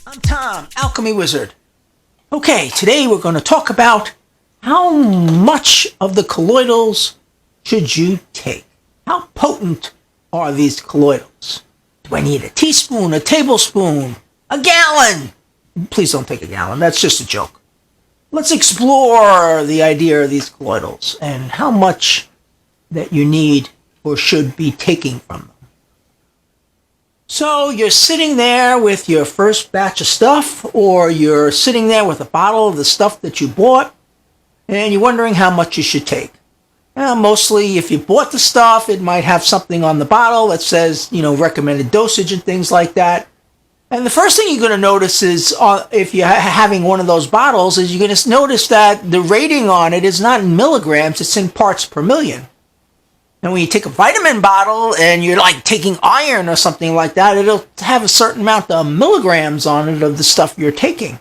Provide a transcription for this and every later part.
I'm Tom, Alchemy Wizard. Okay, today we're going to talk about how much of the colloidals should you take? How potent are these colloidals? Do I need a teaspoon, a tablespoon, a gallon? Please don't take a gallon, that's just a joke. Let's explore the idea of these colloidals and how much that you need or should be taking from them. So you're sitting there with your first batch of stuff, or you're sitting there with a bottle of the stuff that you bought, and you're wondering how much you should take. Mostly, if you bought the stuff, it might have something on the bottle that says, recommended dosage and things like that. And the first thing you're going to notice is, if you're having one of those bottles, is you're going to notice that the rating on it is not in milligrams, it's in parts per million. And when you take a vitamin bottle and you're like taking iron or something like that, it'll have a certain amount of milligrams on it of the stuff you're taking.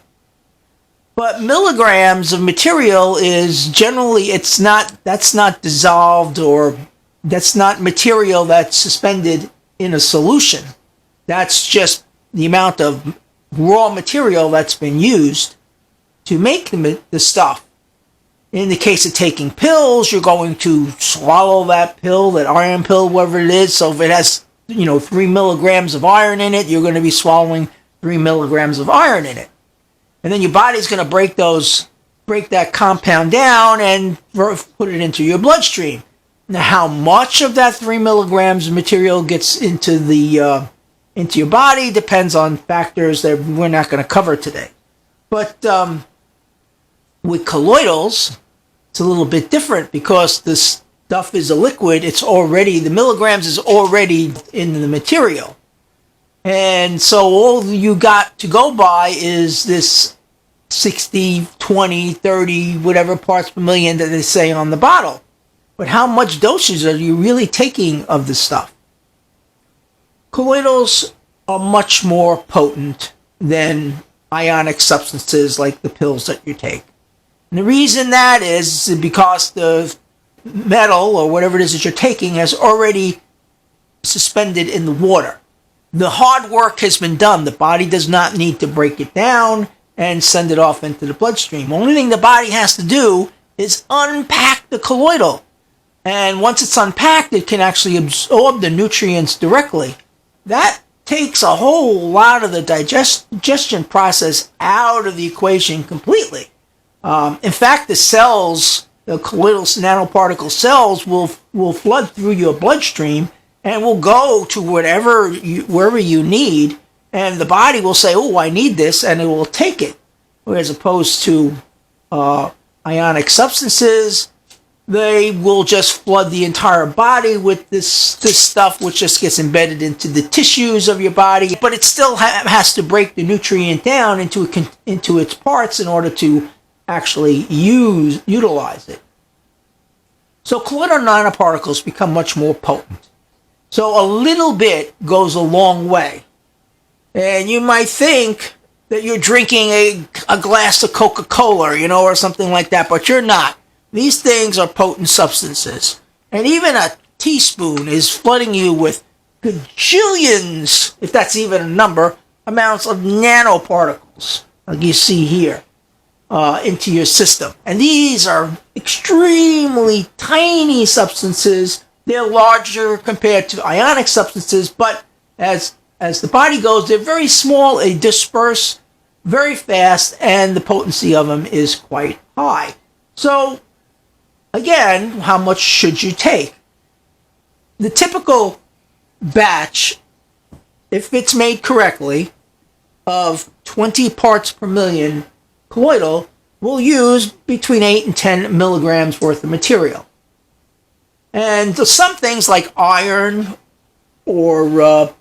But milligrams of material is generally, that's not dissolved, or that's not material that's suspended in a solution. That's just the amount of raw material that's been used to make the stuff. In the case of taking pills, you're going to swallow that pill, that iron pill, whatever it is. So if it has, 3 milligrams of iron in it, you're going to be swallowing 3 milligrams of iron in it. And then your body's going to break that compound down and put it into your bloodstream. Now, how much of that 3 milligrams of material gets into your body depends on factors that we're not going to cover today. But with colloidals, it's a little bit different because the stuff is a liquid. The milligrams is already in the material. And so all you got to go by is this 60, 20, 30, whatever parts per million that they say on the bottle. But how much dosage are you really taking of the stuff? Colloidals are much more potent than ionic substances like the pills that you take. And the reason that is because the metal or whatever it is that you're taking has already suspended in the water. The hard work has been done. The body does not need to break it down and send it off into the bloodstream. The only thing the body has to do is unpack the colloidal. And once it's unpacked, it can actually absorb the nutrients directly. That takes a whole lot of the digestion process out of the equation completely. In fact, the colloidal nanoparticle cells will flood through your bloodstream and will go to wherever you need, and the body will say, "Oh, I need this," and it will take it. As opposed to ionic substances, they will just flood the entire body with this stuff, which just gets embedded into the tissues of your body, but it still has to break the nutrient down into its parts in order to actually utilize it. So colloidal nanoparticles become much more potent. So a little bit goes a long way. And you might think that you're drinking a glass of Coca-Cola, or something like that, but you're not. These things are potent substances. And even a teaspoon is flooding you with gajillions, if that's even a number, amounts of nanoparticles, like you see here, into your system. And these are extremely tiny substances. They're larger compared to ionic substances, but as the body goes, they're very small, they disperse very fast, and the potency of them is quite high. So, again, how much should you take? The typical batch, if it's made correctly, of 20 parts per million colloidal will use between 8 and 10 milligrams worth of material. And some things like iron or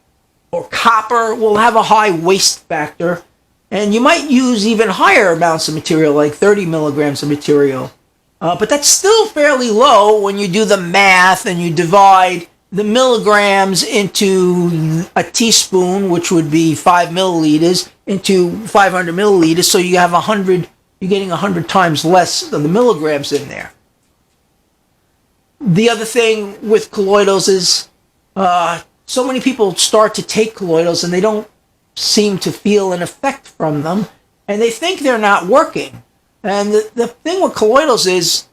copper will have a high waste factor, and you might use even higher amounts of material, like 30 milligrams of material. But that's still fairly low when you do the math and you divide the milligrams into a teaspoon, which would be 5 milliliters, into 500 milliliters, so you have 100, you're getting 100 times less of the milligrams in there. The other thing with colloidals is so many people start to take colloidals and they don't seem to feel an effect from them, and they think they're not working. And the thing with colloidals is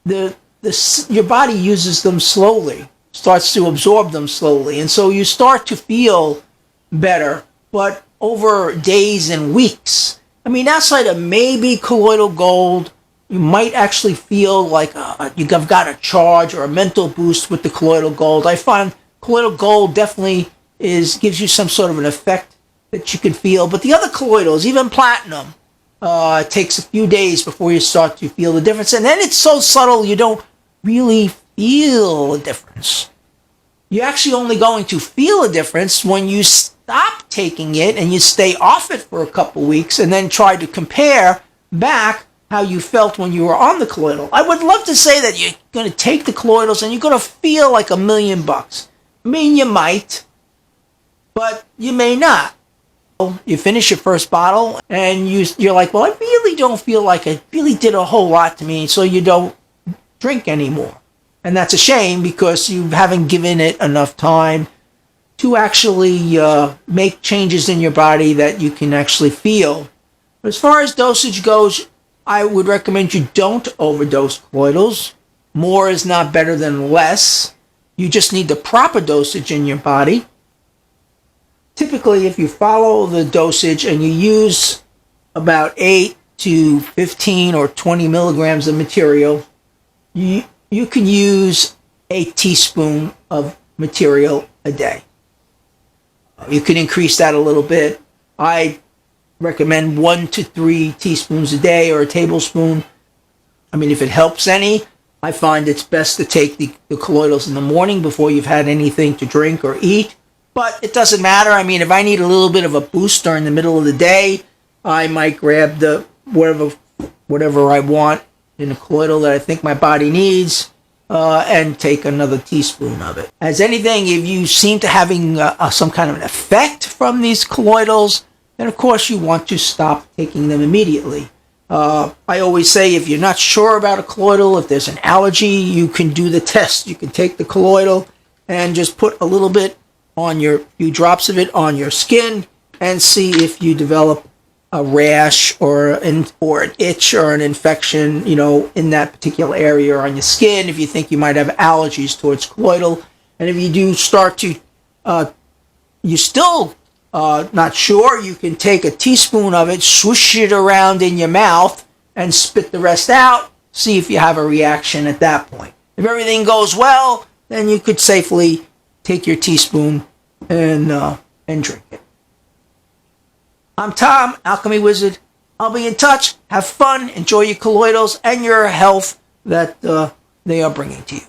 your body uses them slowly, starts to absorb them slowly, and so you start to feel better, but over days and weeks. I mean, outside of maybe colloidal gold, you might actually feel like you've got a charge or a mental boost with the colloidal gold. I find colloidal gold definitely gives you some sort of an effect that you can feel, but the other colloidals, even platinum, it takes a few days before you start to feel the difference, and then it's so subtle you don't really feel a difference. You're actually only going to feel a difference when you stop taking it and you stay off it for a couple weeks and then try to compare back how you felt when you were on the colloidal. I would love to say that you're going to take the colloidals and you're going to feel like $1,000,000. I mean, you might, but you may not. You finish your first bottle and you're like, well, I really don't feel like it really did a whole lot to me, so you don't drink anymore. And that's a shame because you haven't given it enough time to actually make changes in your body that you can actually feel. But as far as dosage goes, I would recommend you don't overdose colloidals. More is not better than less. You just need the proper dosage in your body. Typically, if you follow the dosage and you use about 8 to 15 or 20 milligrams of material, you can use a teaspoon of material a day. You can increase that a little bit. I recommend 1 to 3 teaspoons a day or a tablespoon. I mean, if it helps any, I find it's best to take the colloidals in the morning before you've had anything to drink or eat. But it doesn't matter. I mean, if I need a little bit of a boost during the middle of the day, I might grab the whatever I want in a colloidal that I think my body needs and take another teaspoon of it. As anything, if you seem to having some kind of an effect from these colloidals, then of course you want to stop taking them immediately. I always say if you're not sure about a colloidal, if there's an allergy, you can do the test. You can take the colloidal and just put a little bit on few drops of it on your skin and see if you develop a rash or an itch or an infection, in that particular area or on your skin, if you think you might have allergies towards colloidal. And if you do start to, you're still not sure, you can take a teaspoon of it, swoosh it around in your mouth, and spit the rest out, see if you have a reaction at that point. If everything goes well, then you could safely take your teaspoon and drink it. I'm Tom, Alchemy Wizard. I'll be in touch. Have fun. Enjoy your colloidals and your health that they are bringing to you.